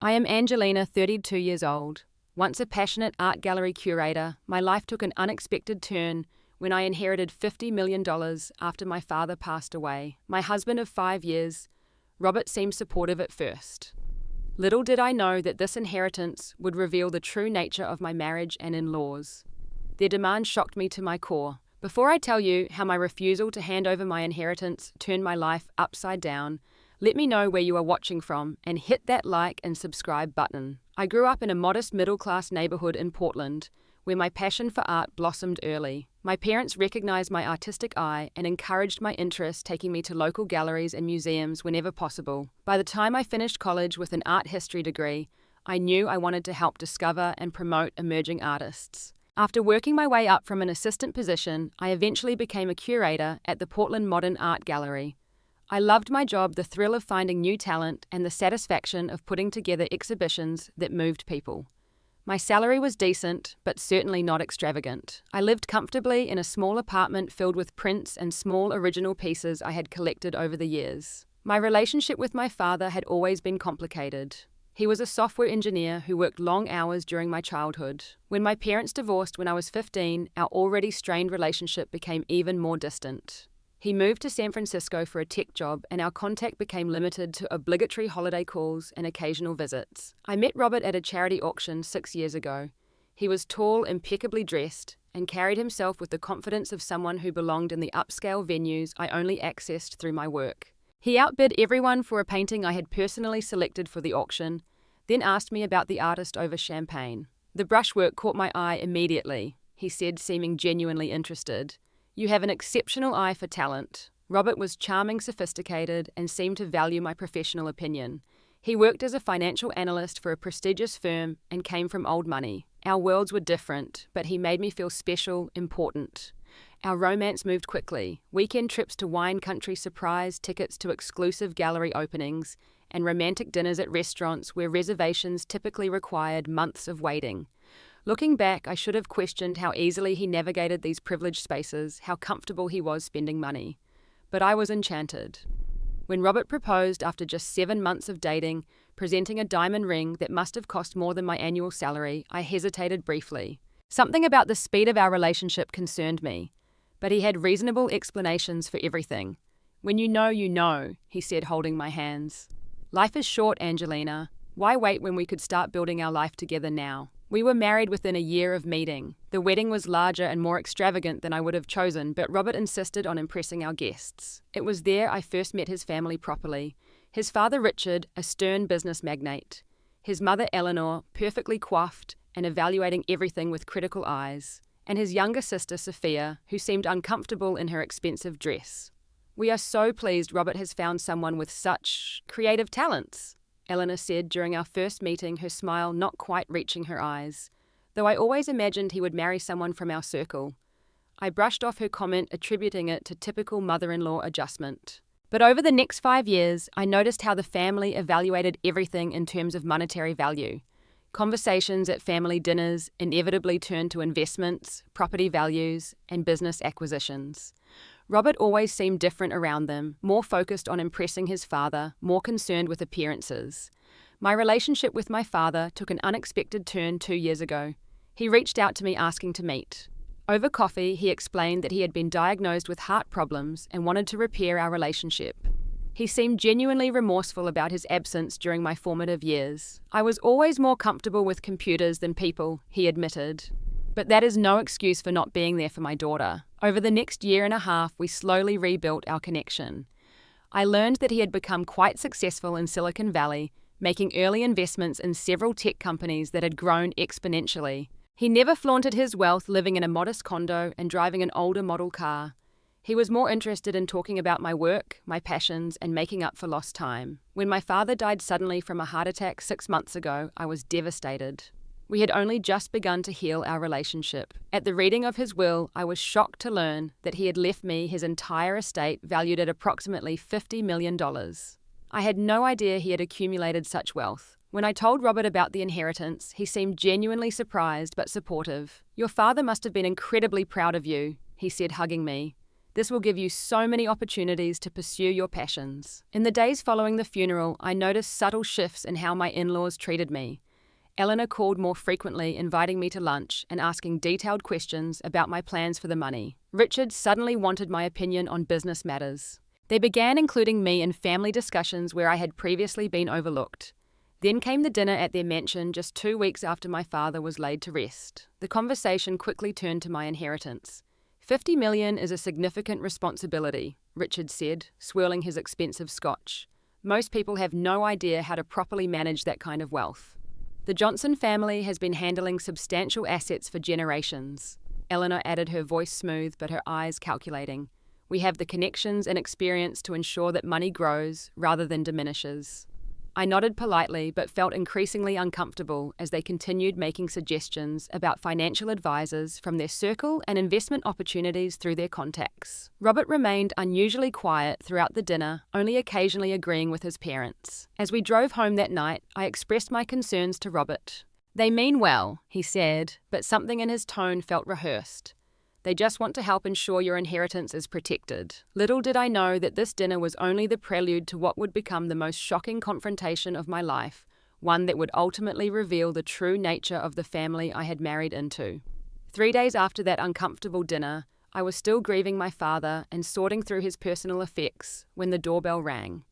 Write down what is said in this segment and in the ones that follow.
I am Angelina, 32 years old. Once a passionate art gallery curator, my life took an unexpected turn when I inherited $50 million after my father passed away. My husband of 5 years, Robert, seemed supportive at first. Little did I know that this inheritance would reveal the true nature of my marriage and in-laws. Their demand shocked me to my core. Before I tell you how my refusal to hand over my inheritance turned my life upside down, let me know where you are watching from and hit that like and subscribe button. I grew up in a modest middle-class neighborhood in Portland, where my passion for art blossomed early. My parents recognized my artistic eye and encouraged my interest, taking me to local galleries and museums whenever possible. By the time I finished college with an art history degree, I knew I wanted to help discover and promote emerging artists. After working my way up from an assistant position, I eventually became a curator at the Portland Modern Art Gallery. I loved my job, the thrill of finding new talent, and the satisfaction of putting together exhibitions that moved people. My salary was decent, but certainly not extravagant. I lived comfortably in a small apartment filled with prints and small original pieces I had collected over the years. My relationship with my father had always been complicated. He was a software engineer who worked long hours during my childhood. When my parents divorced when I was 15, our already strained relationship became even more distant. He moved to San Francisco for a tech job, and our contact became limited to obligatory holiday calls and occasional visits. I met Robert at a charity auction 6 years ago. He was tall, impeccably dressed, and carried himself with the confidence of someone who belonged in the upscale venues I only accessed through my work. He outbid everyone for a painting I had personally selected for the auction, then asked me about the artist over champagne. "The brushwork caught my eye immediately," he said, seeming genuinely interested. "You have an exceptional eye for talent." Robert was charming, sophisticated, and seemed to value my professional opinion. He worked as a financial analyst for a prestigious firm and came from old money. Our worlds were different, but he made me feel special, important. Our romance moved quickly. Weekend trips to wine country, surprise tickets to exclusive gallery openings, and romantic dinners at restaurants where reservations typically required months of waiting. Looking back, I should have questioned how easily he navigated these privileged spaces, how comfortable he was spending money. But I was enchanted. When Robert proposed after just 7 months of dating, presenting a diamond ring that must have cost more than my annual salary, I hesitated briefly. Something about the speed of our relationship concerned me, but he had reasonable explanations for everything. "When you know," he said, holding my hands. "Life is short, Angelina. Why wait when we could start building our life together now?" We were married within a year of meeting. The wedding was larger and more extravagant than I would have chosen, but Robert insisted on impressing our guests. It was there I first met his family properly. His father, Richard, a stern business magnate. His mother, Eleanor, perfectly coiffed and evaluating everything with critical eyes. And his younger sister, Sophia, who seemed uncomfortable in her expensive dress. "We are so pleased Robert has found someone with such creative talents," Eleanor said during our first meeting, her smile not quite reaching her eyes. Though I always imagined he would marry someone from our circle. I brushed off her comment, attributing it to typical mother-in-law adjustment. But over the next 5 years, I noticed how the family evaluated everything in terms of monetary value. Conversations at family dinners inevitably turned to investments, property values, and business acquisitions. Robert always seemed different around them, more focused on impressing his father, more concerned with appearances. My relationship with my father took an unexpected turn 2 years ago. He reached out to me asking to meet. Over coffee, he explained that he had been diagnosed with heart problems and wanted to repair our relationship. He seemed genuinely remorseful about his absence during my formative years. "I was always more comfortable with computers than people," he admitted. But that is no excuse for not being there for my daughter. Over the next year and a half, we slowly rebuilt our connection. I learned that he had become quite successful in Silicon Valley, making early investments in several tech companies that had grown exponentially. He never flaunted his wealth, living in a modest condo and driving an older model car. He was more interested in talking about my work, my passions, and making up for lost time. When my father died suddenly from a heart attack 6 months ago, I was devastated. We had only just begun to heal our relationship. At the reading of his will, I was shocked to learn that he had left me his entire estate valued at approximately $50 million. I had no idea he had accumulated such wealth. When I told Robert about the inheritance, he seemed genuinely surprised but supportive. "Your father must have been incredibly proud of you," he said, hugging me. This will give you so many opportunities to pursue your passions. In the days following the funeral, I noticed subtle shifts in how my in-laws treated me. Eleanor called more frequently, inviting me to lunch and asking detailed questions about my plans for the money. Richard suddenly wanted my opinion on business matters. They began including me in family discussions where I had previously been overlooked. Then came the dinner at their mansion just 2 weeks after my father was laid to rest. The conversation quickly turned to my inheritance. $50 million is a significant responsibility, Richard said, swirling his expensive scotch. Most people have no idea how to properly manage that kind of wealth. The Johnson family has been handling substantial assets for generations. Eleanor added, her voice smooth but her eyes calculating. We have the connections and experience to ensure that money grows rather than diminishes. I nodded politely but felt increasingly uncomfortable as they continued making suggestions about financial advisors from their circle and investment opportunities through their contacts. Robert remained unusually quiet throughout the dinner, only occasionally agreeing with his parents. As we drove home that night, I expressed my concerns to Robert. "They mean well," he said, but something in his tone felt rehearsed. "They just want to help ensure your inheritance is protected." Little did I know that this dinner was only the prelude to what would become the most shocking confrontation of my life, one that would ultimately reveal the true nature of the family I had married into. 3 days after that uncomfortable dinner, I was still grieving my father and sorting through his personal effects when the doorbell rang.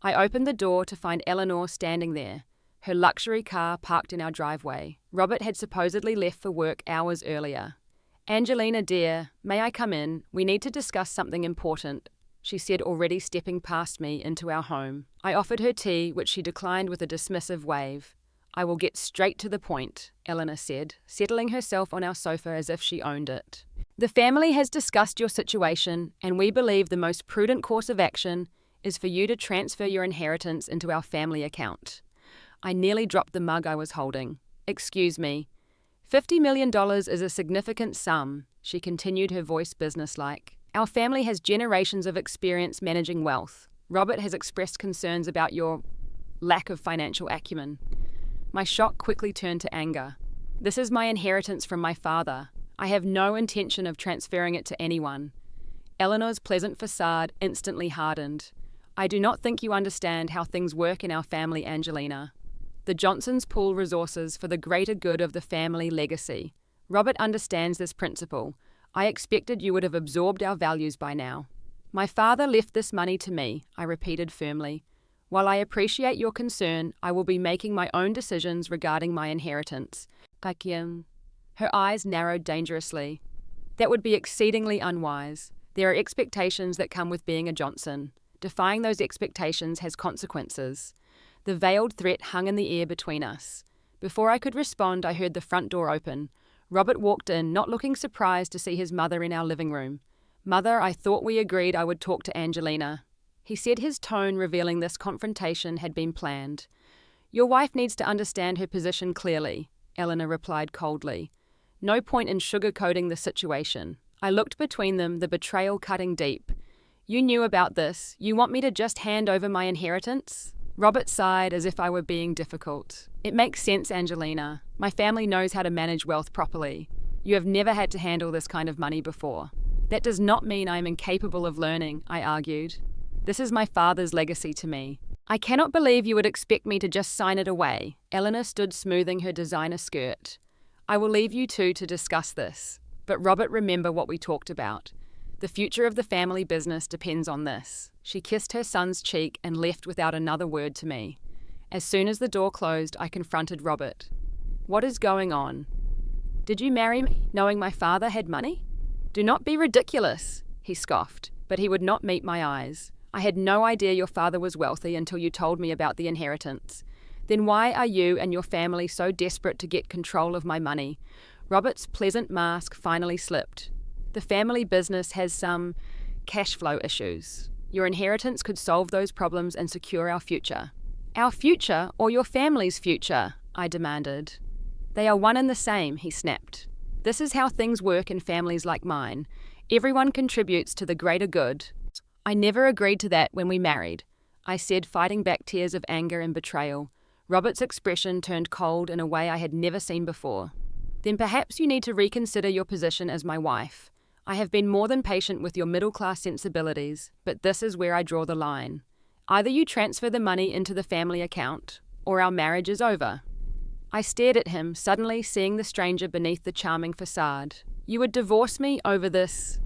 I opened the door to find Eleanor standing there, her luxury car parked in our driveway. Robert had supposedly left for work hours earlier. "Angelina, dear, may I come in? We need to discuss something important," she said, already stepping past me into our home. I offered her tea, which she declined with a dismissive wave. "I will get straight to the point," Eleanor said, settling herself on our sofa as if she owned it. "The family has discussed your situation, and we believe the most prudent course of action is for you to transfer your inheritance into our family account." I nearly dropped the mug I was holding. "Excuse me. $50 million is a significant sum," she continued, her voice businesslike. "Our family has generations of experience managing wealth. Robert has expressed concerns about your lack of financial acumen." My shock quickly turned to anger. "This is my inheritance from my father. I have no intention of transferring it to anyone." Eleanor's pleasant facade instantly hardened. "I do not think you understand how things work in our family, Angelina. The Johnsons pool resources for the greater good of the family legacy. Robert understands this principle. I expected you would have absorbed our values by now." "My father left this money to me," I repeated firmly. "While I appreciate your concern, I will be making my own decisions regarding my inheritance." Her eyes narrowed dangerously. "That would be exceedingly unwise. There are expectations that come with being a Johnson. Defying those expectations has consequences." The veiled threat hung in the air between us. Before I could respond, I heard the front door open. Robert walked in, not looking surprised to see his mother in our living room. "Mother, I thought we agreed I would talk to Angelina," he said, his tone revealing this confrontation had been planned. "Your wife needs to understand her position clearly," Eleanor replied coldly. "No point in sugarcoating the situation." I looked between them, the betrayal cutting deep. "You knew about this. You want me to just hand over my inheritance?" Robert sighed as if I were being difficult. "It makes sense, Angelina. My family knows how to manage wealth properly. You have never had to handle this kind of money before." "That does not mean I am incapable of learning," I argued. "This is my father's legacy to me." "I cannot believe you would expect me to just sign it away." Eleanor stood smoothing her designer skirt. "I will leave you two to discuss this. But Robert, remember what we talked about. The future of the family business depends on this." She kissed her son's cheek and left without another word to me. As soon as the door closed, I confronted Robert. "What is going on? Did you marry me knowing my father had money?" "Do not be ridiculous," he scoffed, but he would not meet my eyes. "I had no idea your father was wealthy until you told me about the inheritance. Then why are you and your family so desperate to get control of my money?" Robert's pleasant mask finally slipped. "The family business has some cash flow issues. Your inheritance could solve those problems and secure our future." "Our future or your family's future?" I demanded. "They are one and the same," he snapped. "This is how things work in families like mine. Everyone contributes to the greater good." "I never agreed to that when we married," I said, fighting back tears of anger and betrayal. Robert's expression turned cold in a way I had never seen before. "Then perhaps you need to reconsider your position as my wife. I have been more than patient with your middle-class sensibilities, but this is where I draw the line. Either you transfer the money into the family account, or our marriage is over." I stared at him, suddenly seeing the stranger beneath the charming facade. "You would divorce me over this?"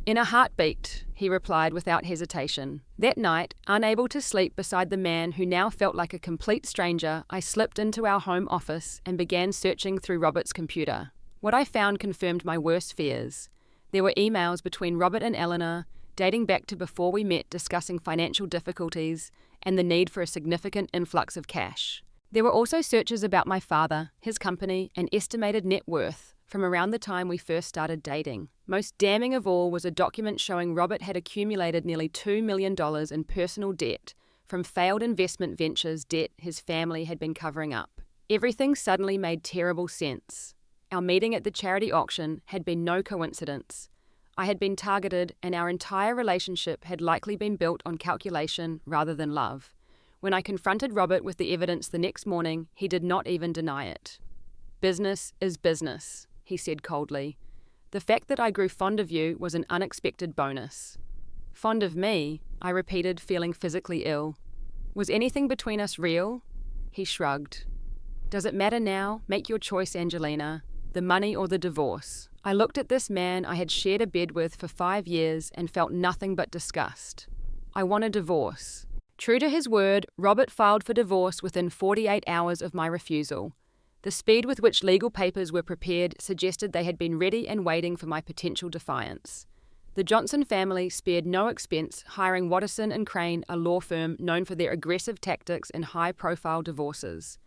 "In a heartbeat," he replied without hesitation. That night, unable to sleep beside the man who now felt like a complete stranger, I slipped into our home office and began searching through Robert's computer. What I found confirmed my worst fears. There were emails between Robert and Eleanor, dating back to before we met, discussing financial difficulties and the need for a significant influx of cash. There were also searches about my father, his company, and estimated net worth from around the time we first started dating. Most damning of all was a document showing Robert had accumulated nearly $2 million in personal debt from failed investment ventures debt his family had been covering up. Everything suddenly made terrible sense. Our meeting at the charity auction had been no coincidence. I had been targeted, and our entire relationship had likely been built on calculation rather than love. When I confronted Robert with the evidence the next morning, he did not even deny it. "Business is business," he said coldly. "The fact that I grew fond of you was an unexpected bonus." "Fond of me?" I repeated, feeling physically ill. "Was anything between us real?" He shrugged. "Does it matter now? Make your choice, Angelina. The money or the divorce." I looked at this man I had shared a bed with for 5 years and felt nothing but disgust. "I want a divorce." True to his word, Robert filed for divorce within 48 hours of my refusal. The speed with which legal papers were prepared suggested they had been ready and waiting for my potential defiance. The Johnson family spared no expense hiring Watterson and Crane, a law firm known for their aggressive tactics in high-profile divorces.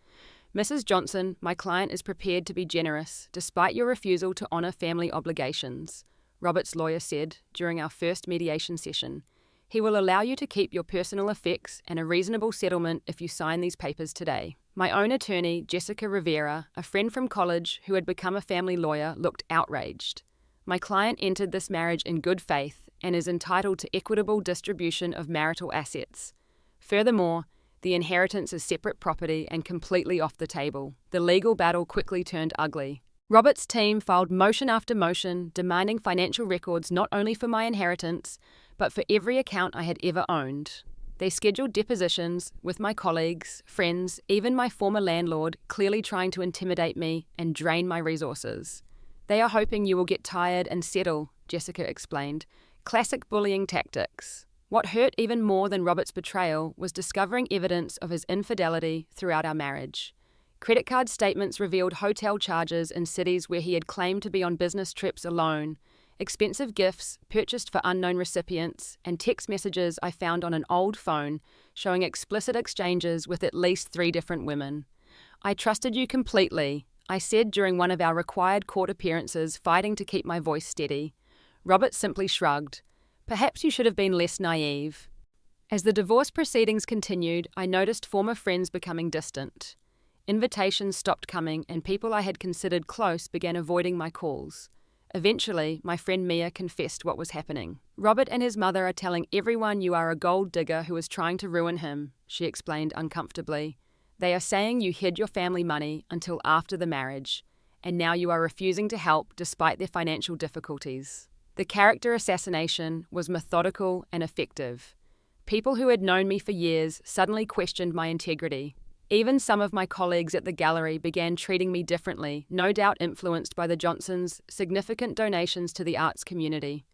"Mrs. Johnson, my client is prepared to be generous, despite your refusal to honor family obligations," Robert's lawyer said during our first mediation session. "He will allow you to keep your personal effects and a reasonable settlement if you sign these papers today." My own attorney, Jessica Rivera, a friend from college who had become a family lawyer, looked outraged. "My client entered this marriage in good faith and is entitled to equitable distribution of marital assets. Furthermore, the inheritance is separate property and completely off the table." The legal battle quickly turned ugly. Robert's team filed motion after motion, demanding financial records not only for my inheritance, but for every account I had ever owned. They scheduled depositions with my colleagues, friends, even my former landlord, clearly trying to intimidate me and drain my resources. "They are hoping you will get tired and settle," Jessica explained. "Classic bullying tactics." What hurt even more than Robert's betrayal was discovering evidence of his infidelity throughout our marriage. Credit card statements revealed hotel charges in cities where he had claimed to be on business trips alone, expensive gifts purchased for unknown recipients, and text messages I found on an old phone showing explicit exchanges with at least 3 different women. "I trusted you completely," I said during one of our required court appearances, fighting to keep my voice steady. Robert simply shrugged. "Perhaps you should have been less naive." As the divorce proceedings continued, I noticed former friends becoming distant. Invitations stopped coming, and people I had considered close began avoiding my calls. Eventually, my friend Mia confessed what was happening. "Robert and his mother are telling everyone you are a gold digger who is trying to ruin him," she explained uncomfortably. "They are saying you hid your family money until after the marriage, and now you are refusing to help despite their financial difficulties." The character assassination was methodical and effective. People who had known me for years suddenly questioned my integrity. Even some of my colleagues at the gallery began treating me differently, no doubt influenced by the Johnsons' significant donations to the arts community.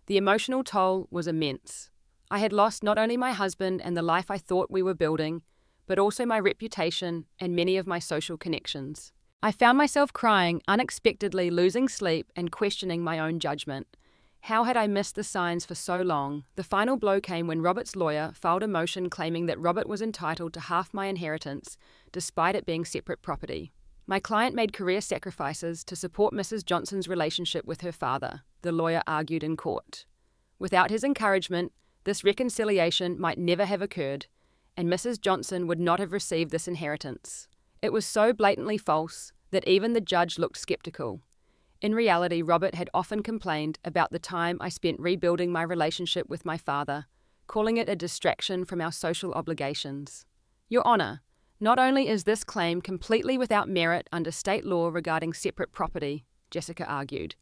The emotional toll was immense. I had lost not only my husband and the life I thought we were building, but also my reputation and many of my social connections. I found myself crying, unexpectedly losing sleep and questioning my own judgment. How had I missed the signs for so long? The final blow came when Robert's lawyer filed a motion claiming that Robert was entitled to half my inheritance, despite it being separate property. My client made career sacrifices to support Mrs. Johnson's relationship with her father, the lawyer argued in court. Without his encouragement, this reconciliation might never have occurred, and Mrs. Johnson would not have received this inheritance. It was so blatantly false that even the judge looked skeptical. In reality, Robert had often complained about the time I spent rebuilding my relationship with my father, calling it a distraction from our social obligations. "Your Honour, not only is this claim completely without merit under state law regarding separate property," Jessica argued,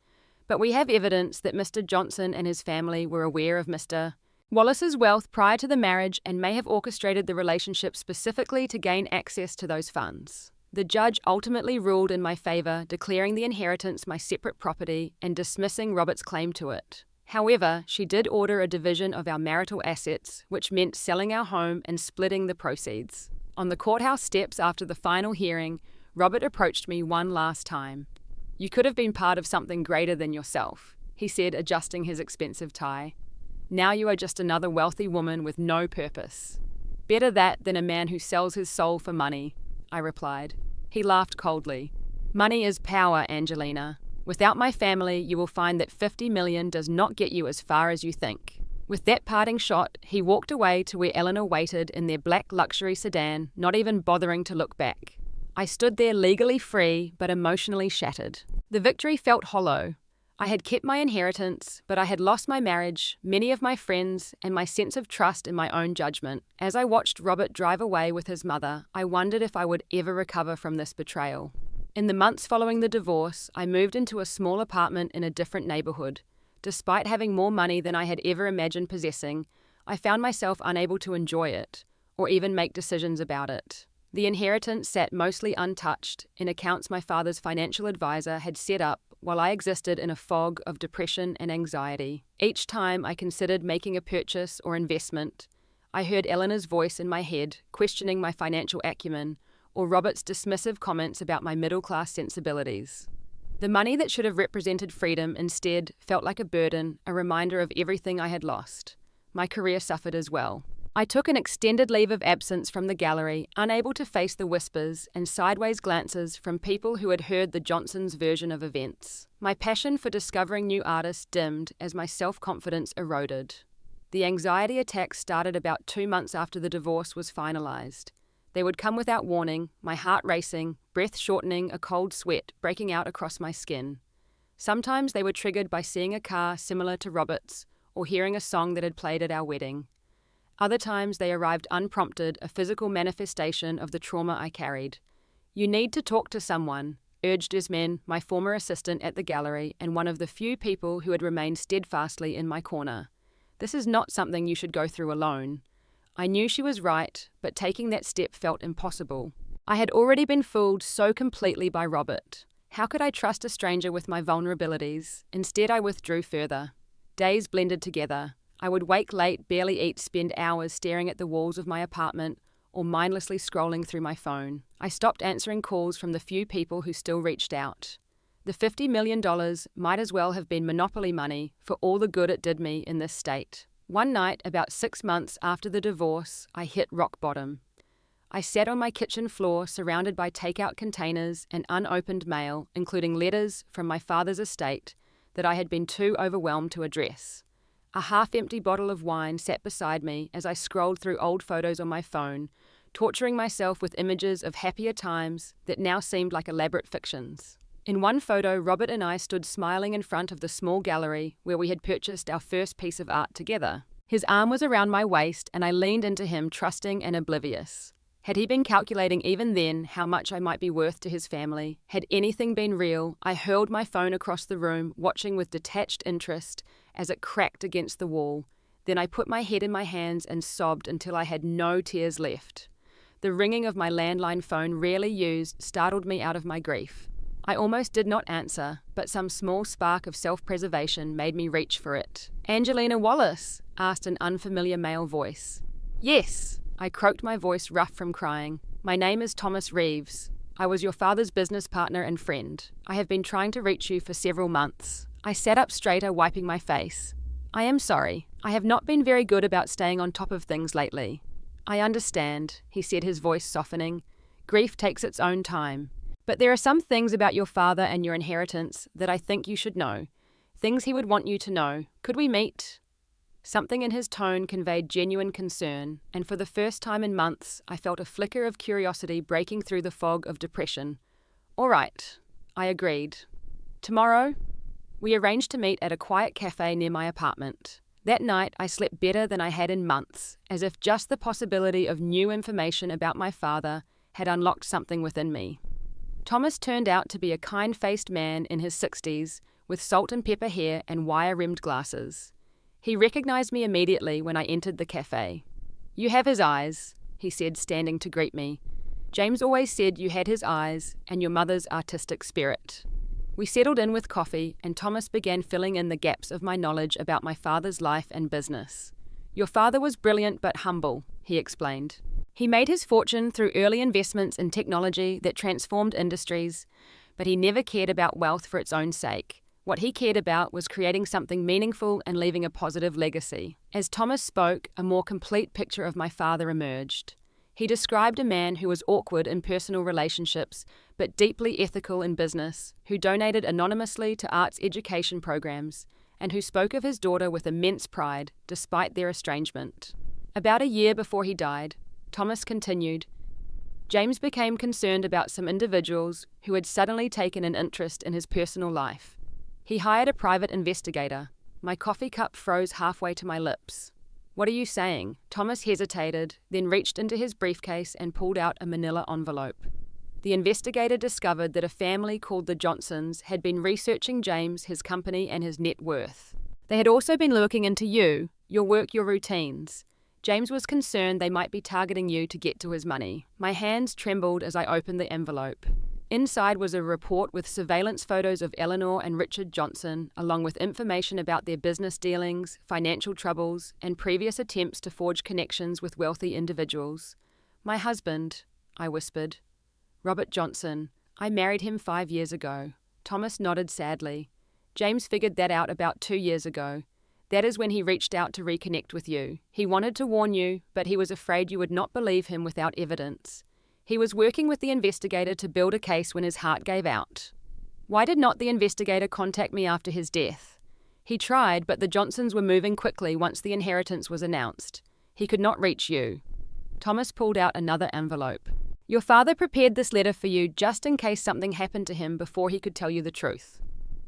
But we have evidence that Mr. Johnson and his family were aware of Mr. Wallace's wealth prior to the marriage and may have orchestrated the relationship specifically to gain access to those funds. The judge ultimately ruled in my favor, declaring the inheritance my separate property and dismissing Robert's claim to it. However, she did order a division of our marital assets, which meant selling our home and splitting the proceeds. On the courthouse steps after the final hearing, Robert approached me one last time. "You could have been part of something greater than yourself," he said, adjusting his expensive tie. "Now you are just another wealthy woman with no purpose." "Better that than a man who sells his soul for money," I replied. He laughed coldly. "Money is power, Angelina. Without my family, you will find that 50 million does not get you as far as you think." With that parting shot, he walked away to where Eleanor waited in their black luxury sedan, not even bothering to look back. I stood there legally free, but emotionally shattered. The victory felt hollow. I had kept my inheritance, but I had lost my marriage, many of my friends, and my sense of trust in my own judgment. As I watched Robert drive away with his mother, I wondered if I would ever recover from this betrayal. In the months following the divorce, I moved into a small apartment in a different neighborhood. Despite having more money than I had ever imagined possessing, I found myself unable to enjoy it, or even make decisions about it. The inheritance sat mostly untouched in accounts my father's financial advisor had set up while I existed in a fog of depression and anxiety. Each time I considered making a purchase or investment, I heard Eleanor's voice in my head questioning my financial acumen, or Robert's dismissive comments about my middle-class sensibilities. The money that should have represented freedom instead felt like a burden, a reminder of everything I had lost. My career suffered as well. I took an extended leave of absence from the gallery, unable to face the whispers and sideways glances from people who had heard the Johnsons' version of events. My passion for discovering new artists dimmed as my self-confidence eroded. The anxiety attacks started about 2 months after the divorce was finalized. They would come without warning, my heart racing, breath shortening, a cold sweat breaking out across my skin. Sometimes they were triggered by seeing a car similar to Robert's or hearing a song that had played at our wedding. Other times they arrived unprompted, a physical manifestation of the trauma I carried. "You need to talk to someone," urged Desmond, my former assistant at the gallery and one of the few people who had remained steadfastly in my corner. "This is not something you should go through alone." I knew she was right, but taking that step felt impossible. I had already been fooled so completely by Robert. How could I trust a stranger with my vulnerabilities? Instead, I withdrew further. Days blended together. I would wake late, barely eat, spend hours staring at the walls of my apartment or mindlessly scrolling through my phone. I stopped answering calls from the few people who still reached out. The $50 million might as well have been monopoly money for all the good it did me in this state. One night, about 6 months after the divorce, I hit rock bottom. I sat on my kitchen floor surrounded by takeout containers and unopened mail, including letters from my father's estate that I had been too overwhelmed to address. A half-empty bottle of wine sat beside me as I scrolled through old photos on my phone, torturing myself with images of happier times that now seemed like elaborate fictions. In one photo, Robert and I stood smiling in front of the small gallery where we had purchased our first piece of art together. His arm was around my waist and I leaned into him, trusting and oblivious. Had he been calculating even then how much I might be worth to his family? Had anything been real? I hurled my phone across the room, watching with detached interest as it cracked against the wall. Then I put my head in my hands and sobbed until I had no tears left. The ringing of my landline phone, rarely used, startled me out of my grief. I almost did not answer, but some small spark of self-preservation made me reach for it. "Angelina Wallace?" asked an unfamiliar male voice. "Yes," I croaked, my voice rough from crying. "My name is Thomas Reeves. I was your father's business partner and friend. I have been trying to reach you for several months." I sat up straighter, wiping my face. "I am sorry. I have not been very good about staying on top of things lately." "I understand," he said, his voice softening. "Grief takes its own time. But there are some things about your father and your inheritance that I think you should know. Things he would want you to know. Could we meet?" Something in his tone conveyed genuine concern, and for the first time in months, I felt a flicker of curiosity breaking through the fog of depression. "All right," I agreed. "Tomorrow?" We arranged to meet at a quiet cafe near my apartment. That night, I slept better than I had in months, as if just the possibility of new information about my father had unlocked something within me. Thomas turned out to be a kind-faced man in his 60s, with salt and pepper hair and wire-rimmed glasses. He recognized me immediately when I entered the cafe. "You have his eyes," he said, standing to greet me. "James always said you had his eyes and your mother's artistic spirit." We settled in with coffee, and Thomas began filling in the gaps of my knowledge about my father's life and business. "Your father was brilliant but humble," he explained. He made his fortune through early investments in technology that transformed industries, but he never cared about wealth for its own sake. What he cared about was creating something meaningful and leaving a positive legacy. As Thomas spoke, a more complete picture of my father emerged. He described a man who was awkward in personal relationships, but deeply ethical in business, who donated anonymously to arts education programs, and who spoke of his daughter with immense pride, despite their estrangement. About a year before he died, Thomas continued, James became concerned about some individuals who had suddenly taken an interest in his personal life. He hired a private investigator. My coffee cup froze halfway to my lips. "What are you saying?" Thomas hesitated, then reached into his briefcase and pulled out a manila envelope. The investigator discovered that a family called the Johnsons had been researching James, his company, and his net worth. They had also been looking into you, your work, your routines. James was concerned they might be targeting you to get to his money. My hands trembled as I opened the envelope. Inside was a report with surveillance photos of Eleanor and Richard Johnson, along with information about their business dealings, financial troubles, and previous attempts to forge connections with wealthy individuals. "My husband," I whispered. "Robert Johnson. I married him 5 years ago." Thomas nodded sadly. "James figured that out about 2 years ago. That is when he reached out to reconnect with you. He wanted to warn you, but he was afraid you would not believe him without evidence. He was working with the investigator to build a case when his heart gave out." "Why did not the investigator contact me after his death?" "He tried, but the Johnsons were moving quickly once the inheritance was announced. He could not reach you." Thomas pulled out another envelope. "Your father prepared this letter for you just in case something happened to him before he could tell you the truth."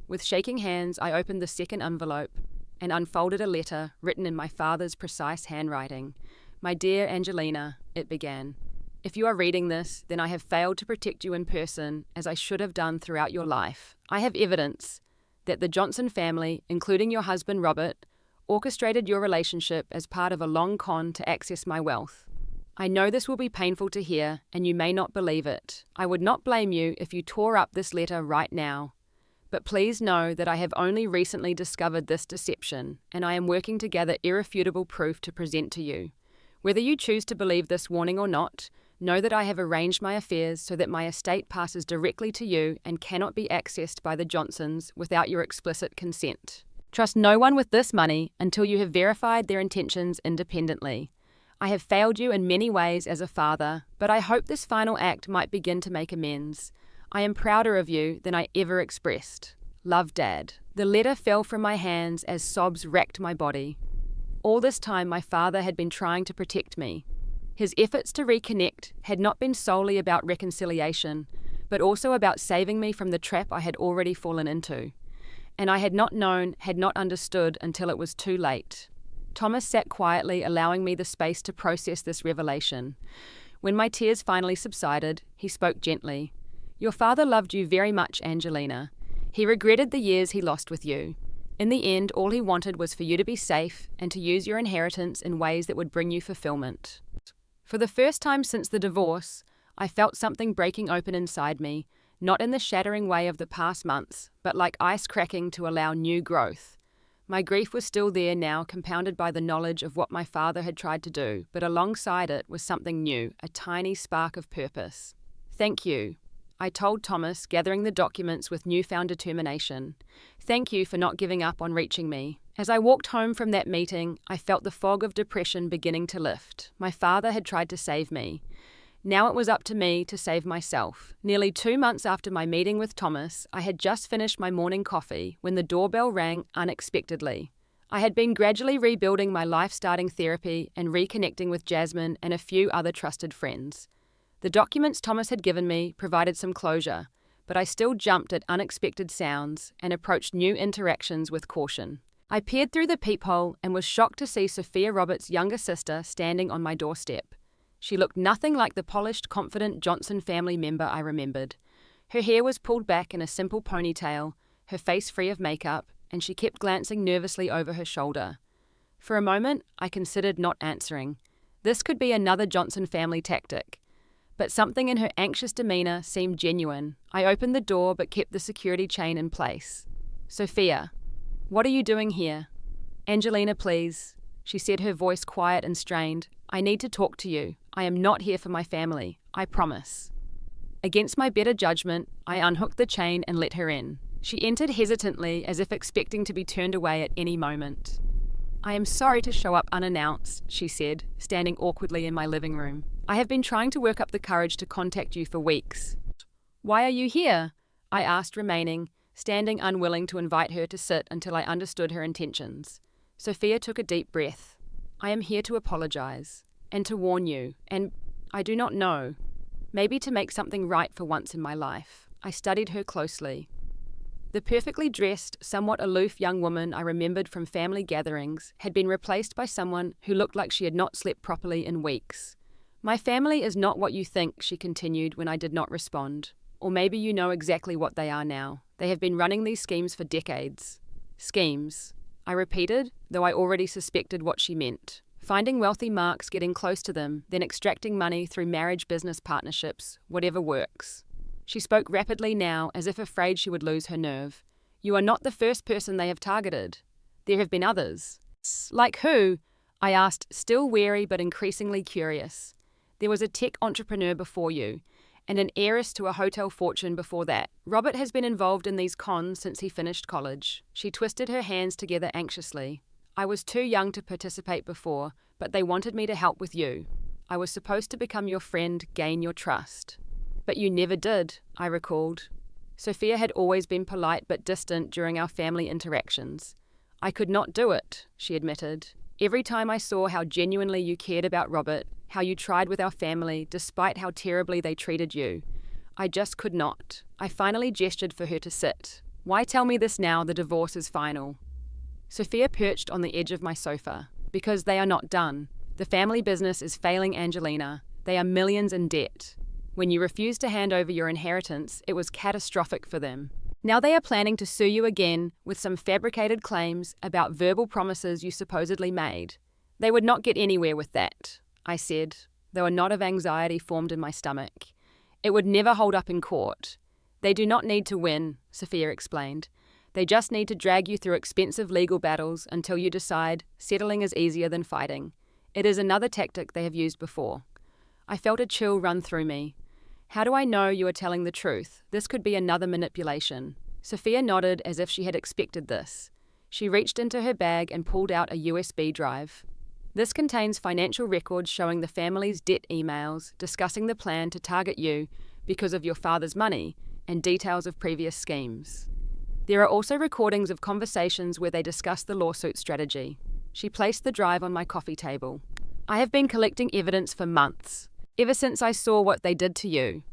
With shaking hands, I opened the second envelope and unfolded a letter written in my father's precise handwriting. "My dear Angelina," it began. "If you are reading this, then I have failed to protect you in person, as I should have done throughout your life. I have evidence that the Johnson family, including your husband Robert, orchestrated your relationship as part of a long con to access my wealth. I know this will be painful to hear, and you may not believe it. I would not blame you if you tore up this letter right now. But please know that I have only recently discovered this deception, and I am working to gather irrefutable proof to present to you. Whether you choose to believe this warning or not, know that I have arranged my affairs so that my estate passes directly to you and cannot be accessed by the Johnsons without your explicit consent. Trust no one with this money until you have verified their intentions independently. I have failed you in many ways as a father, but I hope this final act might begin to make amends. I am prouder of you than I ever expressed. Love, Dad." The letter fell from my hands as sobs racked my body. All this time my father had been trying to protect me. His efforts to reconnect had not been solely about reconciliation, but also about saving me from the trap I had already fallen into. And I had not known, had not understood until it was too late. Thomas sat quietly, allowing me the space to process this revelation. When my tears finally subsided, he spoke gently. "Your father loved you very much, Angelina. He regretted the years he lost with you. In the end, all he wanted was for you to be safe and to use your inheritance in ways that would bring you fulfillment." For the first time since the divorce, I felt something breaking open inside me, not in the shattering way of the past months, but like ice cracking to allow new growth. My grief was still there now, compounded by the knowledge of what my father had tried to do, but alongside it was something new, a tiny spark of purpose. "Thank you," I told Thomas, gathering the documents with newfound determination. "Thank you for not giving up on reaching me." As I walked home from that meeting, I felt the fog of depression beginning to lift. My father had tried to save me. Now it was up to me to save myself. Nearly 2 months after my meeting with Thomas, I had just finished my morning coffee when the doorbell rang unexpectedly. I had been gradually rebuilding my life-starting therapy and reconnecting with Jasmine and a few other trusted friends. The documents Thomas had given me provided some closure, but I still jumped at unexpected sounds and approached new interactions with caution. I peered through the peephole and was shocked to see Sophia Roberts' younger sister standing on my doorstep. She looked nothing like the polished, confident Johnson family member I remembered. Her hair was pulled back in a simple ponytail, her face free of makeup, and she kept glancing nervously over her shoulder. For a moment, I considered not answering. This could be another Johnson family tactic. But something in her anxious demeanor seemed genuine. I opened the door but kept the security chain in place. "Sophia, what are you doing here?" "Angelina, please," she said, her voice quiet and strained. "I need to talk to you. I am not here for my family. I promise." Against my better judgment, I unhooked the chain and let her in. She entered hesitantly, as if expecting to be turned away at any moment. "I am sorry to show up unannounced," she said, standing awkwardly in my living room. "I have been trying to work up the courage to contact you for weeks." "Why are you here?" I asked, remaining, standing unwilling to invite her to sit until I understood her intentions. Sophia took a deep breath. "I am here to apologize, and to warn you, and I do not know. Maybe to make something right for once in my life." I studied her closely. The perfectly dressed, somewhat aloof young woman I remembered from family gatherings had been replaced by someone who looked like she had not slept properly in weeks. "My family is not what you think," she continued when I did not respond. "Or maybe you know exactly what they are now. They have been running these schemes for decades." "Schemes," I repeated, though I already suspected what she meant. Finding wealthy marks, getting close to them, then extracting money through marriage business partnerships, whatever works. She spoke rapidly now, as if afraid she would lose her nerve. "You are not the first person they have targeted. There have been others." "Like who?" I asked, still wary but increasingly curious. "There was a tech entrepreneur before you, and an heiress to a hotel fortune before that. Robert has been involved in these cons since he finished college." She twisted her hands together anxiously. "I was too young to participate before, but they wanted me to help with you. I was supposed to become your friend, gain your trust." "But you never did," I recalled. Sophia had always been polite but distant during our family interactions. "I could not do it," she admitted. "Every time I saw how genuinely you cared about Robert, how you tried with our family, despite how terribly they treated you, I just could not." I finally gestured for her to sit. "Why tell me this now? The divorce is final." Sophia perched on the edge of my sofa. "Because they are not done. The family business is failing, Angelina. They are millions in debt. When you refused to hand over your inheritance, it was catastrophic for them. Now they are planning to sue you again with some fabricated claims about verbal promises you supposedly made. They would not get anywhere with that," I said, though a knot of anxiety formed in my stomach. "It would never hold up in court. They do not need to win," Sophia explained. "They just need to drag you through expensive legal battles until you decide settling is easier than fighting. It is another tactic they have used before." I felt a chill run through me. "How do I know you are telling the truth? This could be another manipulation." Sophia nodded as if she had expected this. She reached into her bag and pulled out a USB drive. "This contains financial records showing the family's debt emails discussing the plan to target you because of your father's money and details of previous schemes. There are also recordings of conversations where they discuss the lawsuit strategy." She placed the drive on my coffee table. "I have been collecting evidence for months. Ever since I saw what they did to you."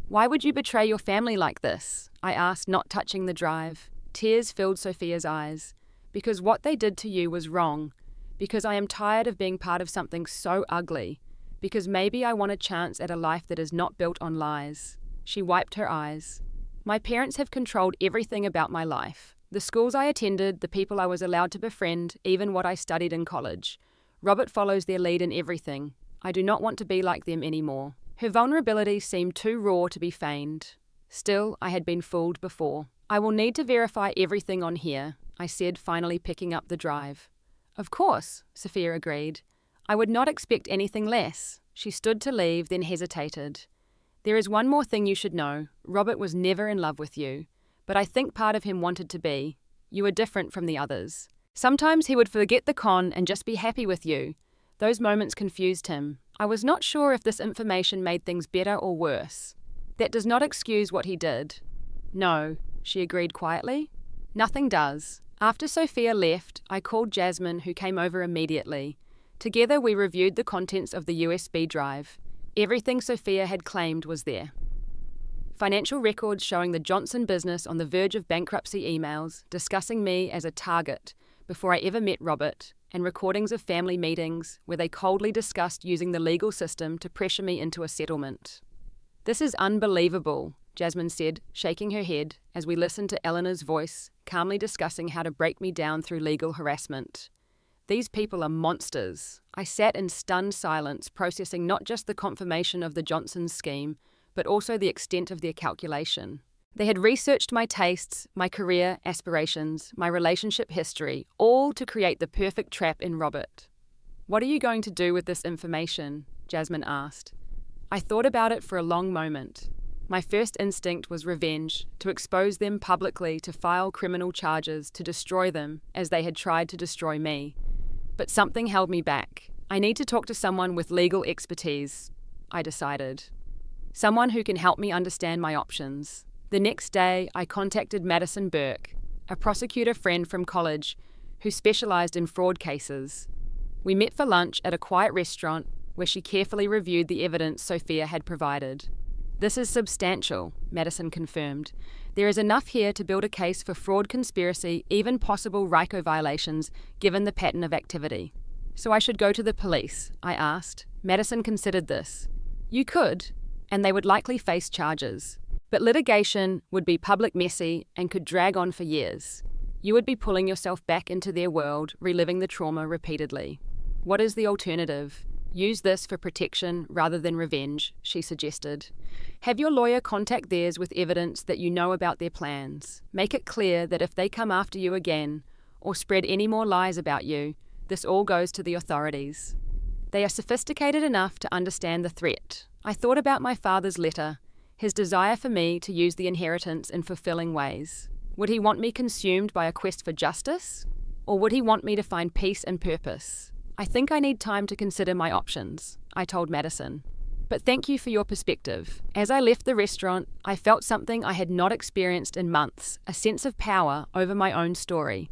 "Why would you betray your family like this?" I asked, not touching the drive. Tears filled Sophia's eyes. "Because what they did to you was wrong. Because I am tired of being part of something so ugly. Because maybe I want a chance at a life that is not built on lies." She wiped her eyes. "My parents have controlled everything about my life. The schools I attended, the people I was allowed to befriend, even what I studied in college. Robert follows their lead in everything. I do not want to be like them anymore." Her vulnerability seemed too raw to be feigned. Still, I had been fooled before. "I will need to verify everything on here," I said, finally picking up the drive. "Of course," Sophia agreed. "I would not expect anything less." She stood to leave, then hesitated. "There is one more thing you should know. Robert was never in love with you, but I think part of him wanted to be. You are different from the others. Sometimes he would forget the con and just be happy with you. Those moments confused him. I was not sure if this information made things better or worse. That does not excuse what he did." "No," she agreed quietly. "Nothing does." After Sophia left, I called Jasmine, who came over immediately. Together we reviewed the contents of the USB drive. Everything Sophia had claimed was there. Financial records showing the Johnson business on the verge of bankruptcy, emails discussing me as a target before I ever met Robert, and recordings of family meetings where they coldly discussed using the legal system to pressure me into a settlement. "This is unbelievable," Jasmine said, shaking her head as we listened to Eleanor's voice, calmly discussing how to break me down through legal harassment. These people are monsters. I sat in stunned silence, processing not just the confirmation of the Johnsons' scheme, but also the extent of their calculation. They had researched my tastes, my career aspirations, my relationship history, all to create the perfect trap in Robert. "What are you going to do with this information?" Jasmine asked. I thought about it for a long moment. My first instinct was revenge, to expose them publicly, to file criminal charges, to destroy them, as they had tried to destroy me. But something held me back. I need to talk to someone with legal expertise, I decided. Someone who can help me understand my options. The next day, I contacted Madison Burke, a prosecutor friend from college who specialized in fraud cases. We met for lunch at a quiet restaurant where she carefully reviewed the evidence Sophia had provided. "This is substantial," Madison confirmed. "There is enough here to build a case for fraud, conspiracy, even possible RICO violations, given the pattern of activity." "So I should go to the police?" I asked. Madison considered this. "You could, and they would likely face charges. But litigation would be public, messy, and could drag on for years. You would be pulling yourself back into their world, reliving the trauma repeatedly. What is the alternative? Use this for protection rather than revenge," she suggested. "Have your lawyer contact theirs with evidence that you know about their plans. Make it clear that if they come after you again, or spread any more lies about you, this all goes to the authorities. They are sophisticated enough to understand the threat." I thought about my father's letter, his desire for me to use the inheritance in fulfilling ways. Would he want me consumed by a quest for justice? Or would he want me to find peace and purpose? "I think I need time to consider my options," I told Madison. "But thank you for your perspective." As I left the restaurant, I felt something I had not experienced in months, a sense of power over my own story.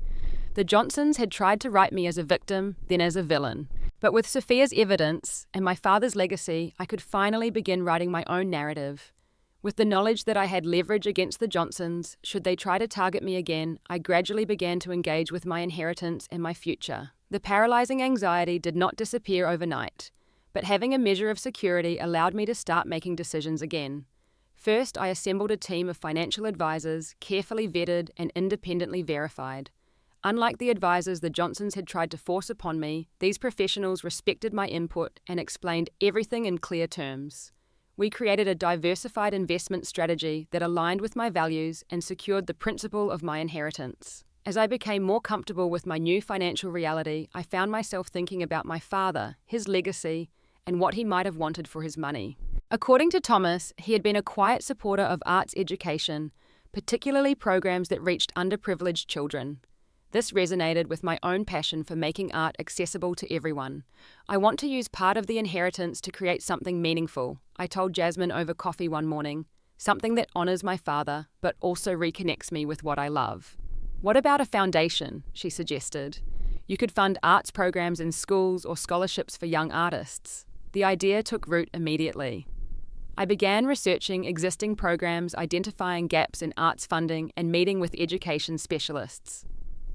The Johnsons had tried to write me as a victim, then as a villain. But with Sophia's evidence and my father's legacy, I could finally begin writing my own narrative. With the knowledge that I had leverage against the Johnsons, should they try to target me again, I gradually began to engage with my inheritance and my future. The paralyzing anxiety did not disappear overnight, but having a measure of security allowed me to start making decisions again. First, I assembled a team of financial advisors, carefully vetted and independently verified. Unlike the advisors the Johnsons had tried to force upon me, these professionals respected my input and explained everything in clear terms. We created a diversified investment strategy that aligned with my values and secured the principle of my inheritance. As I became more comfortable with my new financial reality, I found myself thinking about my father, his legacy, and what he might have wanted for his money. According to Thomas, he had been a quiet supporter of arts education, particularly programs that reached underprivileged children. This resonated with my own passion for making art accessible to everyone. "I want to use part of the inheritance to create something meaningful," I told Jasmine over coffee one morning, "something that honors my father, but also reconnects me with what I love." "What about a foundation?" she suggested. "You could fund arts programs in schools or scholarships for young artists." The idea took root immediately. I began researching existing programs, identifying gaps in arts funding, and meeting with education specialists.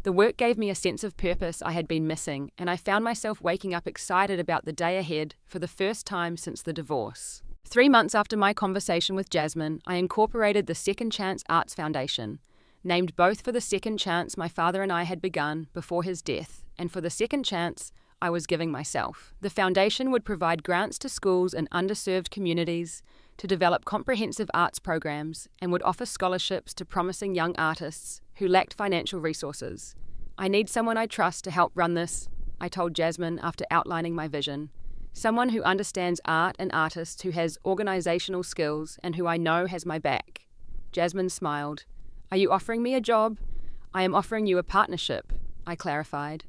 The work gave me a sense of purpose I had been missing, and I found myself waking up excited about the day ahead for the first time since the divorce. 3 months after my conversation with Jasmine, I incorporated the Second Chance Arts Foundation, named both for the second chance my father and I had begun before his death, and for the second chance I was giving myself. The foundation would provide grants to schools in underserved communities to develop comprehensive arts programs and would offer scholarships to promising young artists who lacked financial resources. "I need someone I trust to help run this," I told Jasmine after outlining my vision. "Someone who understands art and artists, who has organizational skills, and who I know has my back." Jasmine smiled. "Are you offering me a job?" "I am offering you a partnership," I clarified.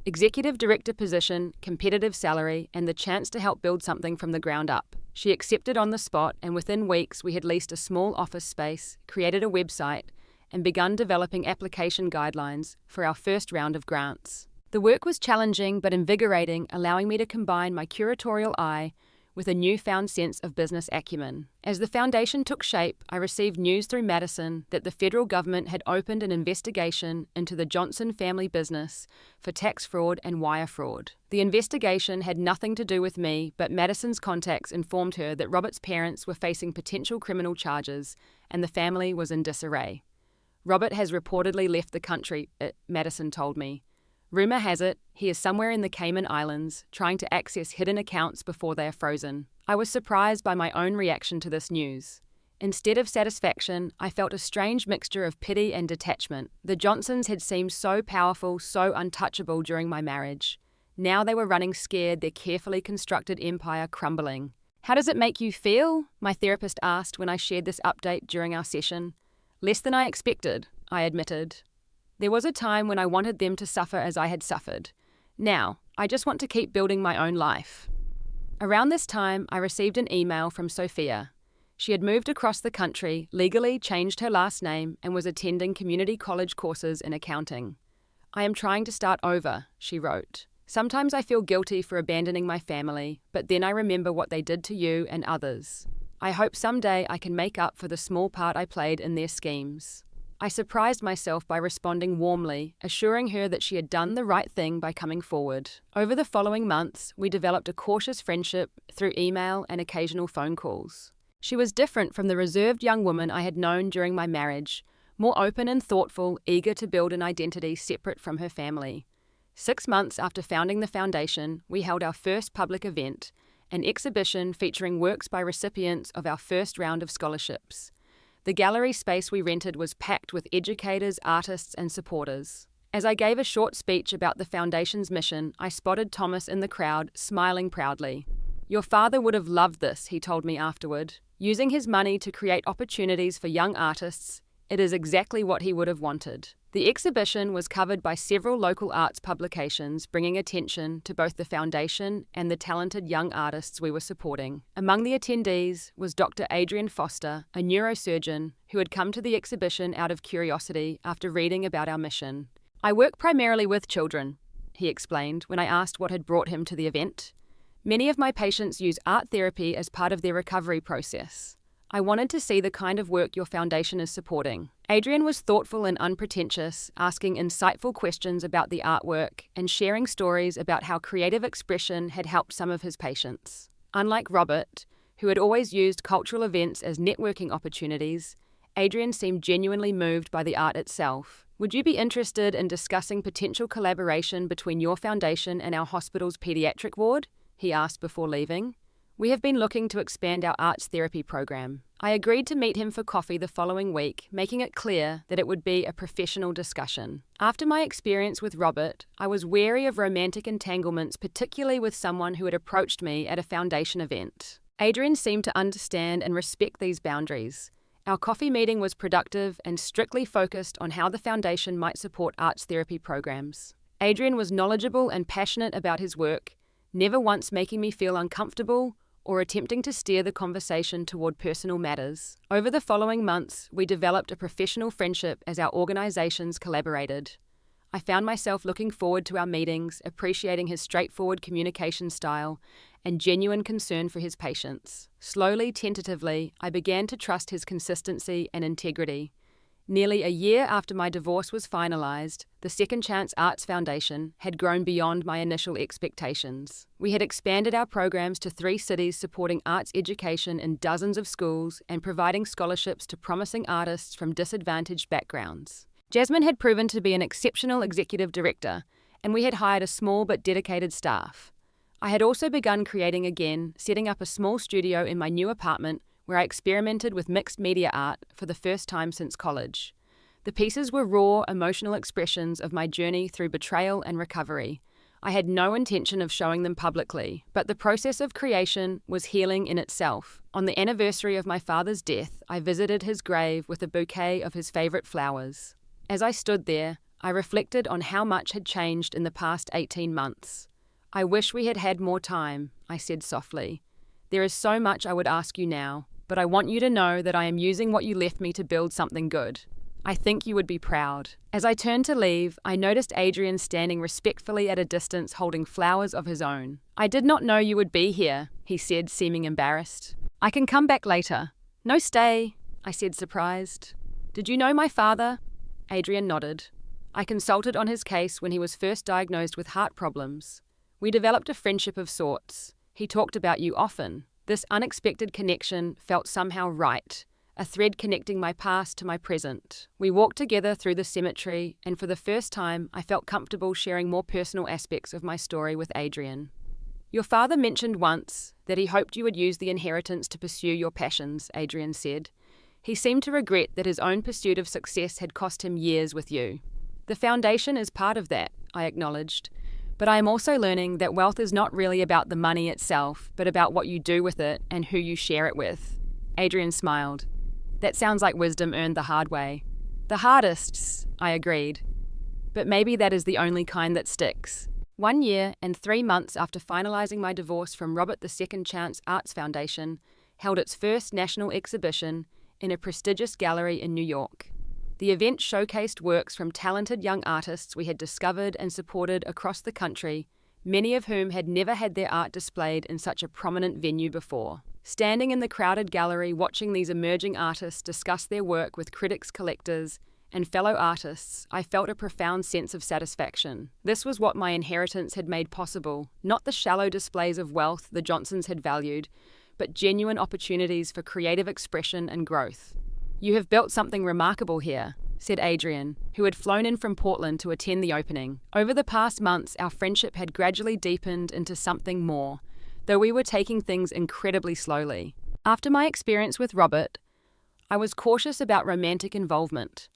"Executive director position, competitive salary, and the chance to help build something from the ground up." She accepted on the spot, and within weeks we had leased a small office space, created a website, and begun developing application guidelines for our first round of grants. The work was challenging but invigorating, allowing me to combine my curatorial eye with a newfound sense of business acumen. As the foundation took shape, I received news through Madison that the federal government had opened an investigation into the Johnson family business for tax fraud and wire fraud. The investigation had nothing to do with me, but Madison's contacts informed her that Robert's parents were facing potential criminal charges and the family was in disarray. Robert has reportedly left the country, Madison told me. Rumor has it, he is somewhere in the Cayman Islands, trying to access hidden accounts before they are frozen. I was surprised by my own reaction to this news. Instead of satisfaction, I felt a strange mixture of pity and detachment. The Johnsons had seemed so powerful, so untouchable during my marriage. Now they were running scared, their carefully constructed empire crumbling. How does it make you feel? My therapist asked when I shared this update during our session. Less than I expected, I admitted. There was a time when I wanted them to suffer as I had suffered. Now, I just want to keep building my own life. Around this time, I received an email from Sophia. She had moved across the country, legally changed her last name, and was attending community college courses in accounting. I am trying to start over, she wrote. Sometimes I feel guilty for abandoning my family, but then I remember what they did to you and others. I hope someday I can make up for the small part I played in their schemes. I surprised myself by responding warmly, assuring her that she had done the right thing by coming forward. Over the following months, we developed a cautious friendship through email and occasional phone calls. She was different from the reserved young woman I had known during my marriage, more open and thoughtful, eager to build an identity separate from her family. 6 months after founding the foundation, we held our first public event, an exhibition featuring works by recipients of our first round of scholarships. The gallery space we rented was packed with educators, artists, and supporters. As I gave a short speech about the Foundation's mission, I spotted Thomas in the crowd, smiling proudly. Your father would have loved this, he told me afterward. Using his money to create opportunities for young artists, it is exactly what he would have wanted. The exhibition was covered by several local arts publications, bringing attention to both the foundation and the talented young artists we were supporting. Among the attendees was Dr. Adrian Foster, a neurosurgeon who had come to the exhibition out of curiosity after reading about our mission. I work primarily with children, he explained when I asked what had brought him to the event. Many of my patients use art therapy as part of their recovery process. I wanted to see the kind of work your foundation is supporting. Adrian was thoughtful and unpretentious, asking insightful questions about the artwork and sharing stories about how creative expression had helped some of his patients. Unlike Robert, who had always used cultural events as networking opportunities, Adrian seemed genuinely moved by the art itself. Would you be interested in discussing potential collaboration between your foundation and our hospital's pediatric ward? He asked before leaving. We have been looking to expand our arts therapy program. I agreed to meet him for coffee the following week, making it clear that it would be a professional discussion. After my experience with Robert, I was wary of romantic entanglements, particularly with someone who had approached me at a foundation event. Adrian seemed to understand and respect these boundaries. Our coffee meeting was productive and strictly focused on how the foundation might support arts therapy programs. Adrian was knowledgeable and passionate about his work, never once making me feel uncomfortable or attempting to steer the conversation toward personal matters. Over the following months, we developed a professional friendship as our organizations collaborated. I found myself looking forward to our meetings, appreciating his straightforward communication style and genuine concern for his patients. Slowly, tentatively, I began to trust his consistency and integrity. Nearly a year after my divorce was finalized, the Second Chance Arts Foundation had grown beyond my initial expectations. We had expanded our programs to 3 cities, supporting arts education in dozens of schools and providing scholarships to promising artists from disadvantaged backgrounds. Jasmine had proven to be an exceptional executive director, and we had hired a small but dedicated staff. I had also begun creating again, setting up a small studio in my new apartment where I experimented with mixed media art for the first time since college. The pieces were raw, emotional expressions of my journey through betrayal and recovery. I had no intention of showing them publicly, but the process of creation was healing in itself. On the anniversary of my father's death, I visited his grave with a bouquet of his favorite flowers. As I stood there, I reflected on how much had changed in the past 18 months. I wish we had had more time, I said softly. There is so much I would ask you now, but I want you to know that I am using what you left me to build something good. I think you would be proud. As I turned to leave, I noticed Adrian standing respectfully at a distance holding flowers of his own. I did not know you would be here, he said, seeming embarrassed. I can come back later. No, stay, I said, surprised. Did you know my father? Adrian nodded. I consulted on his case when he was first diagnosed with heart problems. We developed a friendship of sorts. He talked about you often. This unexpected connection felt somehow right, a thread connecting my past to my present. We walked together through the cemetery, and for the first time, I felt comfortable sharing more personal aspects of my story with Adrian. Your father mentioned once that he hoped you would use the inheritance to pursue your passions, Adrian said. He seemed to regret that his own pursuit of success had cost him years with you. The foundation is part of that, I acknowledged. But I am also learning that wealth is not really about the money itself, but about what you do with it and who you share it with. Adrian smiled. That sounds like wisdom earned the hard way. The hardest, I agreed. But maybe that is the only kind that sticks. 1 year and 3 months after finalizing my divorce from Robert, the Second Chance Arts Foundation held its first national exhibition in a prestigious gallery in New York. The event showcased works from talented young artists we had discovered and supported across the country, many of whom had never had their art displayed in such a prominent venue before. Standing in the crowded gallery watching these emerging artists discuss their work with critics, collectors, and fellow artists, I felt a profound sense of satisfaction. This was what my inheritance had made possible, not the shallow displays of wealth the Johnsons had valued, but genuine opportunities for creative expression and growth. You have built something remarkable here, said Adrian, who had flown in from Portland to attend the opening. Over the past months, our friendship had gradually deepened into something more, though we were taking things incredibly slowly. After my experience with Robert, I was cautious about romantic involvement.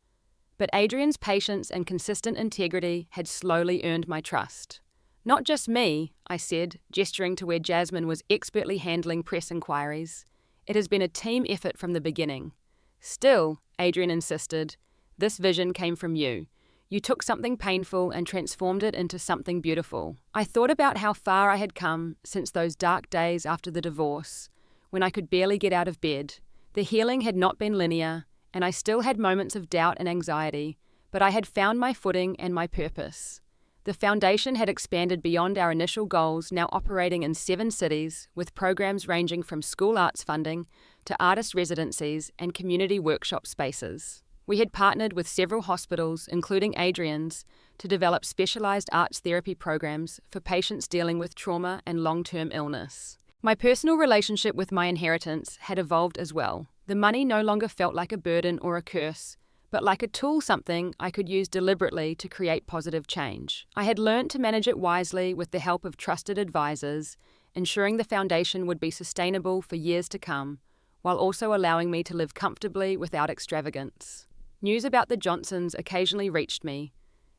But Adrian's patience and consistent integrity had slowly earned my trust. Not just me, I said, gesturing to where Jasmine was expertly handling press inquiries. It has been a team effort from the beginning. Still, Adrian insisted, this vision came from you. You took something painful and transformed it into something beautiful. I thought about how far I had come since those dark days after the divorce, when I could barely get out of bed. The healing had not been linear, and I still had moments of doubt and anxiety, but I had found my footing and my purpose. The foundation had expanded beyond our initial goals, now operating in 7 cities, with programs ranging from school arts funding to artist residencies and community workshop spaces. We had partnered with several hospitals, including Adrian's, to develop specialized arts therapy programs for patients dealing with trauma and long-term illness. My personal relationship with my inheritance had evolved as well. The money no longer felt like a burden or a curse, but like a tool, something I could use deliberately to create positive change. I had learned to manage it wisely with the help of trusted advisors, ensuring the foundation would be sustainable for years to come, while also allowing me to live comfortably without extravagance. News about the Johnsons occasionally reached me.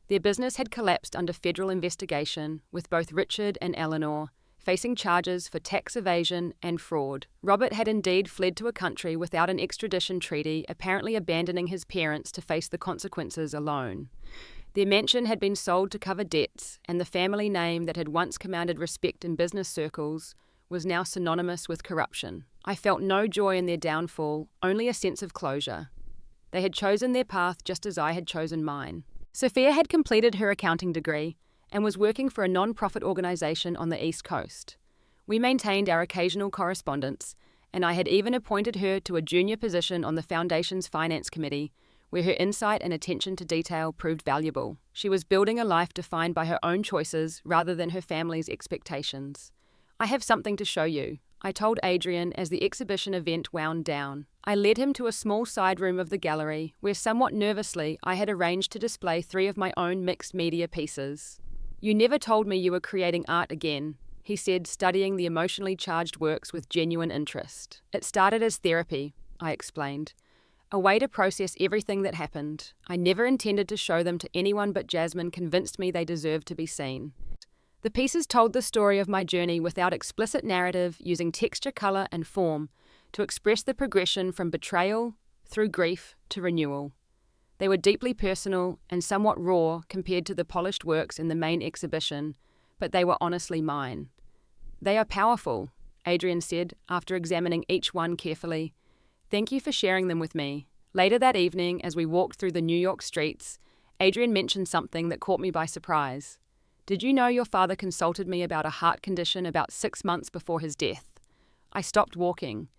Their business had collapsed under federal investigation, with both Richard and Eleanor facing charges for tax evasion and fraud. Robert had indeed fled to a country without an extradition treaty, apparently abandoning his parents to face the consequences alone. Their mansion had been sold to cover debts, and the family name that had once commanded respect in business circles was now synonymous with corruption. I felt no joy in their downfall, only a sense of closure. They had chosen their path just as I had chosen mine. Sophia had completed her accounting degree and was working for a non-profit organisation on the East Coast. We maintained our occasional correspondence, and I had even appointed her to a junior position on the Foundation's Finance Committee, where her insight and attention to detail proved valuable. She was building a life defined by her own choices rather than her family's expectations. I have something to show you, I told Adrian as the exhibition event wound down. I led him to a small side room of the gallery, where somewhat nervously I had arranged to display 3 of my own mixed media pieces. You never told me you were creating art again, he said, studying the emotionally charged works with genuine interest. It started as therapy, I explained. A way to process everything that happened. I never intended to show them to anyone, but Jasmine convinced me they deserved to be seen. The pieces told the story of my journey without explicit narrative, using texture, color, and form to express the progression from betrayal through grief to renewal. They were deeply personal and somewhat raw compared to the polished works in the main exhibition, but they were honestly mine. They are powerful, Adrian said after examining each one carefully. Thank you for sharing them with me. Later that evening, as we walked through the New York streets, Adrian mentioned something that caught me by surprise. "Did you know your father consulted me about a heart condition about 6 months before his death?" I stopped walking.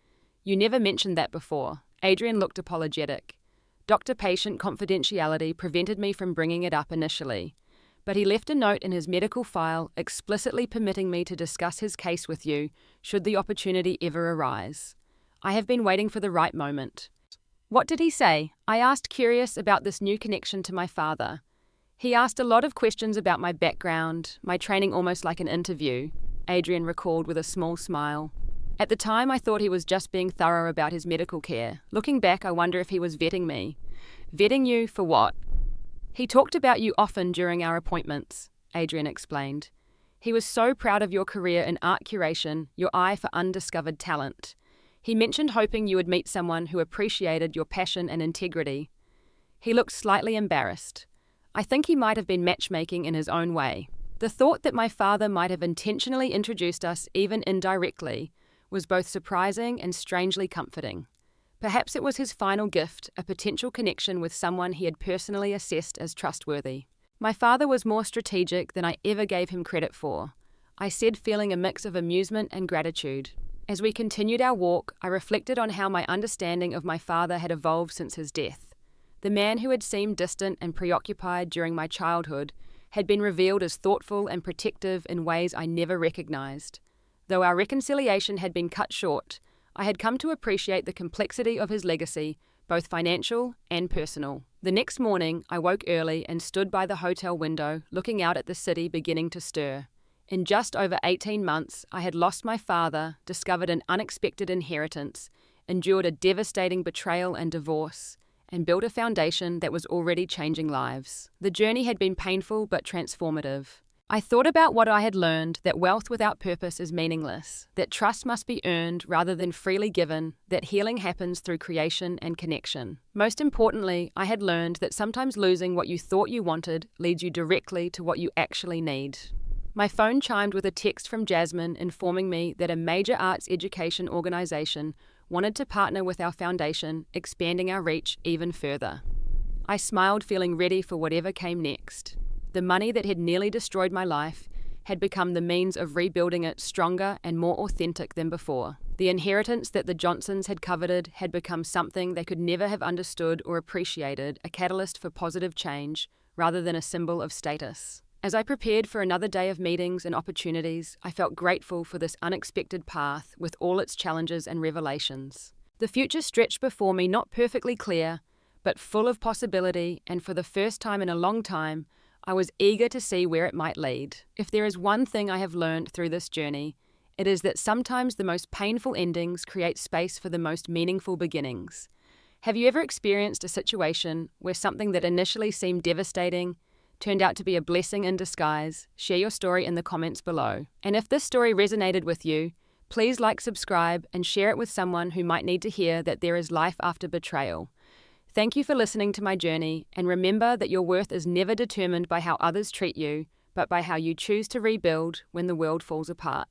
"You never mentioned that before." Adrian looked apologetic. Doctor-patient confidentiality prevented me from bringing it up initially, but he left a note in his medical file explicitly permitting me to discuss his case with you should the opportunity ever arise. I have been waiting for the right moment. "What did he say?" I asked, curious about this new connection to my father. "He asked a lot of questions about my background, my training, almost like an interview," Adrian recalled with a small smile. "At the time, I thought he was just being thorough about his medical care. Looking back, I wonder if he was vetting me." "Vetting you for what?" "He talked about you often during our appointments," Adrian explained. "He was so proud of your career in art curation, your eye for undiscovered talent. He mentioned hoping you would meet someone who appreciated your passion and integrity." He looked slightly embarrassed. I think he might have been matchmaking in his own way. The thought that my father might have intentionally introduced us, even indirectly, was both surprising and strangely comforting. Perhaps it was his final gift, a potential connection with someone he had personally assessed as trustworthy. "My father was more strategic than I ever gave him credit for," I said, feeling a mix of amusement and gratitude. As we continued our walk, I reflected on how my understanding of my father had evolved since his death. The man who had seemed distant and preoccupied during my childhood had been revealed as thoughtful and protective in ways I never recognized. Though our reconciliation had been cut short, I had come to appreciate the complexity of his legacy, both financial and personal. The next morning, I woke early and stood by the hotel window, looking out at the city beginning to stir. In just over 18 months, I had lost my father, discovered an unexpected inheritance, endured a devastating betrayal and divorce, and built a foundation that was already changing lives. The journey had been painful but transformative. I thought about what I had learned, that wealth without purpose is meaningless, that trust must be earned rather than freely given, that healing happens through creation and connection. Most importantly, I had learned that sometimes losing what you thought you wanted leads you directly to what you actually need. My phone chimed with a text from Jasmine informing me that a major arts education organization wanted to partner with our foundation, expanding our reach even further. I smiled, feeling ready for whatever came next. The money that had nearly destroyed my life had become the means of rebuilding it stronger and more authentic than before. The inheritance that the Johnsons had coveted had become something they could never have understood or appreciated, a catalyst for positive change rather than a symbol of status. As I prepared for another day of meetings and opportunities, I felt grateful for this unexpected path with all its challenges and revelations. The future stretched before me, not perfectly clear, but full of possibility, and for the first time in a long time, I was eager to see where it might lead. If there is one thing I have learned through this journey, it is that sometimes the most painful endings create space for the most meaningful beginnings. Have you ever experienced a situation where something that initially seemed devastating turned out to be a blessing in disguise? Share your story in the comments below. And if this story resonated with you, please like, subscribe, and share it with someone who might need to hear that there is life after betrayal. Thank you for listening to my journey, and remember that your worth is never determined by how others treat you, but by how you choose to rebuild when the world falls apart.